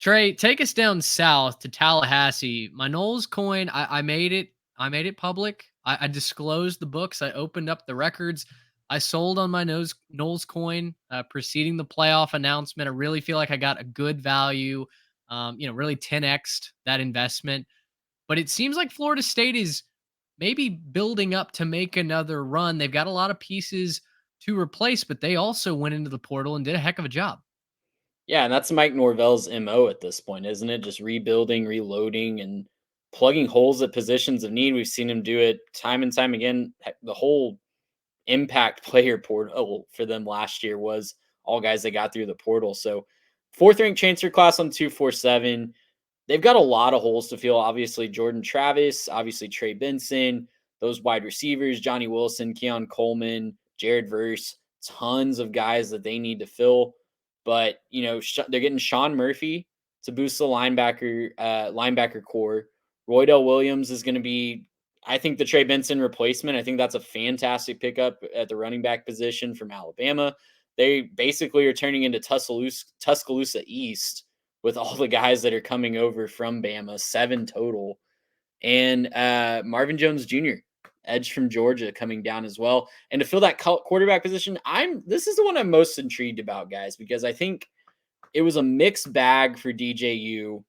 Trey, take us down south to Tallahassee. My Knowles coin, I made it. I made it public. I disclosed the books. I opened up the records. I sold on my Knowles coin preceding the playoff announcement. I really feel like I got a good value. Really 10x'd that investment. But it seems like Florida State is maybe building up to make another run. They've got a lot of pieces to replace, but they also went into the portal and did a heck of a job. Yeah, and that's Mike Norvell's MO at this point, isn't it? Just rebuilding, reloading, and plugging holes at positions of need. We've seen him do it time and time again. The whole impact player portal for them last year was all guys that got through the portal. So, fourth ranked transfer class on 247. They've got a lot of holes to fill. Obviously, Jordan Travis, obviously, Trey Benson, those wide receivers, Johnny Wilson, Keon Coleman, Jared Verse, tons of guys that they need to fill. But, they're getting Sean Murphy to boost the linebacker core. Roydell Williams is going to be, I think, the Trey Benson replacement. I think that's a fantastic pickup at the running back position from Alabama. They basically are turning into Tuscaloosa East with all the guys that are coming over from Bama, 7 total. And Marvin Jones Jr., edge from Georgia, coming down as well. And to fill that quarterback position, this is the one I'm most intrigued about, guys, because I think it was a mixed bag for DJU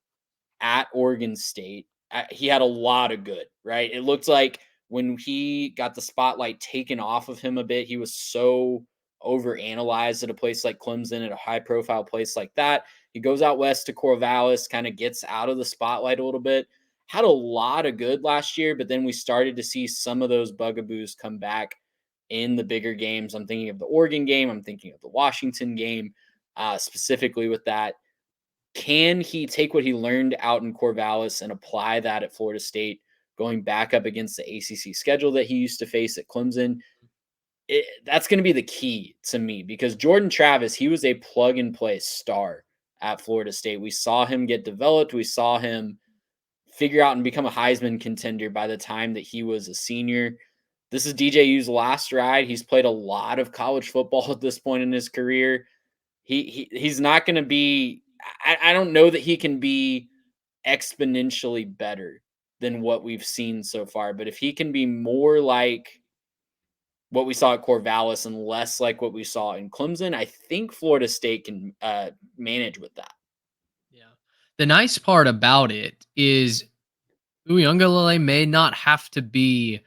at Oregon State. He had a lot of good, right? It looked like when he got the spotlight taken off of him a bit, he was so overanalyzed at a place like Clemson, at a high profile place like that. He goes out west to Corvallis, kind of gets out of the spotlight a little bit. Had a lot of good last year, but then we started to see some of those bugaboos come back in the bigger games. I'm thinking of the Oregon game. I'm thinking of the Washington game, specifically with that. Can he take what he learned out in Corvallis and apply that at Florida State, going back up against the ACC schedule that he used to face at Clemson? That's going to be the key to me, because Jordan Travis, he was a plug and play star at Florida State. We saw him get developed. We saw him figure out and become a Heisman contender by the time that he was a senior. This is DJU's last ride. He's played a lot of college football at this point in his career. He's not going to be. I don't know that he can be exponentially better than what we've seen so far. But if he can be more like what we saw at Corvallis and less like what we saw in Clemson, I think Florida State can manage with that. Yeah. The nice part about it is Uyunglele may not have to be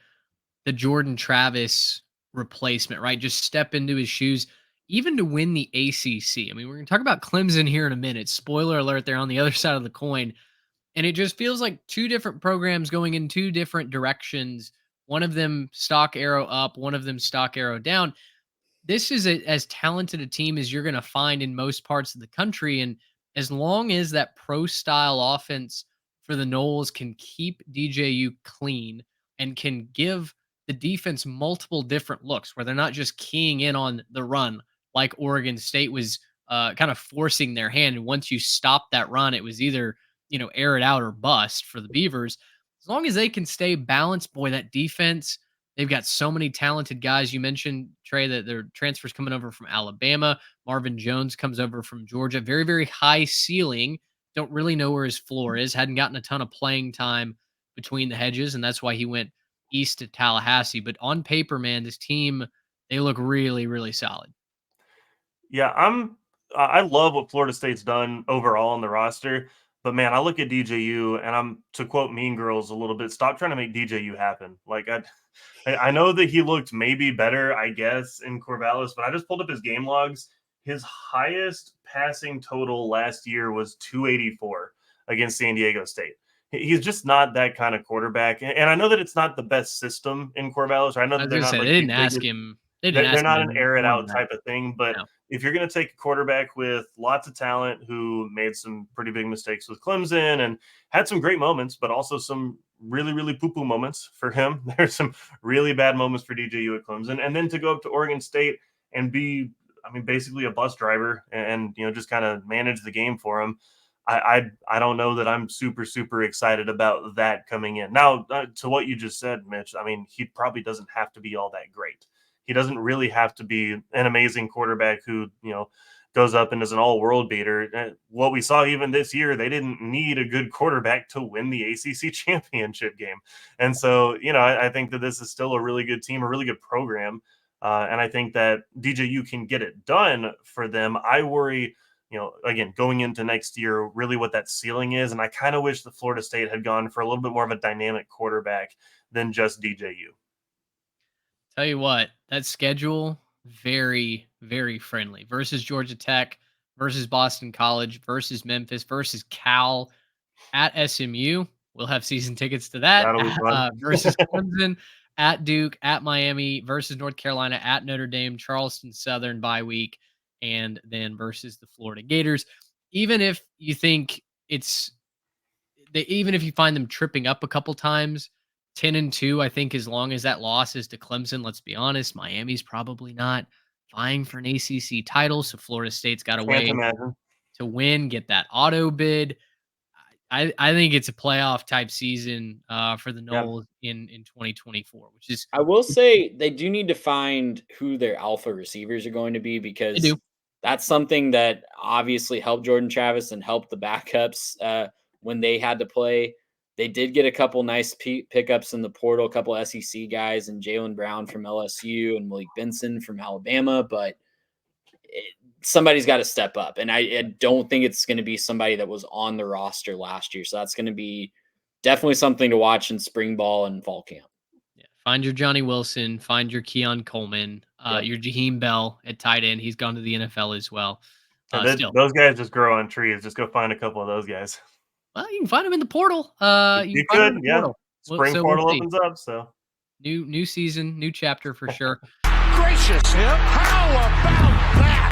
the Jordan Travis replacement, right? Just step into his shoes, even to win the ACC. I mean, we're going to talk about Clemson here in a minute. Spoiler alert, they're on the other side of the coin. And it just feels like two different programs going in two different directions. One of them stock arrow up, one of them stock arrow down. This is as talented a team as you're going to find in most parts of the country. And as long as that pro style offense for the Noles can keep DJU clean and can give the defense multiple different looks where they're not just keying in on the run like Oregon State was kind of forcing their hand. And once you stop that run, it was either, air it out or bust for the Beavers. As long as they can stay balanced, boy, that defense, they've got so many talented guys. You mentioned, Trey, that their transfers coming over from Alabama. Marvin Jones comes over from Georgia. Very, very high ceiling. Don't really know where his floor is. Hadn't gotten a ton of playing time between the hedges, and that's why he went east to Tallahassee. But on paper, man, this team, they look really, really solid. Yeah, I love what Florida State's done overall on the roster, but man, I look at DJU and I'm, to quote Mean Girls a little bit, stop trying to make DJU happen. Like I know that he looked maybe better, I guess, in Corvallis, but I just pulled up his game logs. His highest passing total last year was 284 against San Diego State. He's just not that kind of quarterback. And I know that it's not the best system in Corvallis. I know I that was they're gonna not say like they the didn't ask biggest. him. They didn't They're ask not him an to air it more than out that. type of thing, but No. if you're going to take a quarterback with lots of talent who made some pretty big mistakes with Clemson and had some great moments, but also some really, really poo-poo moments for him. There's some really bad moments for DJU at Clemson. And then to go up to Oregon State and be, I mean, basically a bus driver and just kind of manage the game for him. I don't know that I'm super, super excited about that coming in. Now, to what you just said, Mitch, I mean, he probably doesn't have to be all that great. He doesn't really have to be an amazing quarterback who, goes up and is an all-world beater. What we saw even this year, they didn't need a good quarterback to win the ACC championship game. And so, I think that this is still a really good team, a really good program. And I think that DJU can get it done for them. I worry, again, going into next year, really what that ceiling is. And I kind of wish that Florida State had gone for a little bit more of a dynamic quarterback than just DJU. Tell you what, that schedule, very, very friendly versus Georgia Tech, versus Boston College, versus Memphis, versus Cal, at SMU. We'll have season tickets to that. That'll be fun. Versus Clemson, at Duke, at Miami, versus North Carolina, at Notre Dame, Charleston Southern bye week, and then versus the Florida Gators. Even if you think even if you find them tripping up a couple times, 10-2, I think as long as that loss is to Clemson, let's be honest, Miami's probably not vying for an ACC title. So Florida State's got a Can't way imagine. to win, get that auto bid. I think it's a playoff type season for the Noles in 2024, which is. I will say they do need to find who their alpha receivers are going to be, They because do. that's something that obviously helped Jordan Travis and helped the backups when they had to play. They did get a couple nice pickups in the portal, a couple SEC guys, and Jalen Brown from LSU and Malik Benson from Alabama, but somebody's got to step up. And I don't think it's going to be somebody that was on the roster last year. So that's going to be definitely something to watch in spring ball and fall camp. Yeah, find your Johnny Wilson, find your Keon Coleman, your Jaheim Bell at tight end. He's gone to the NFL as well. Those guys just grow on trees. Just go find a couple of those guys. Well, you can find them in the portal. You could, yeah. Portal. Spring portal opens up, so new season, new chapter for sure. Gracious, how about that?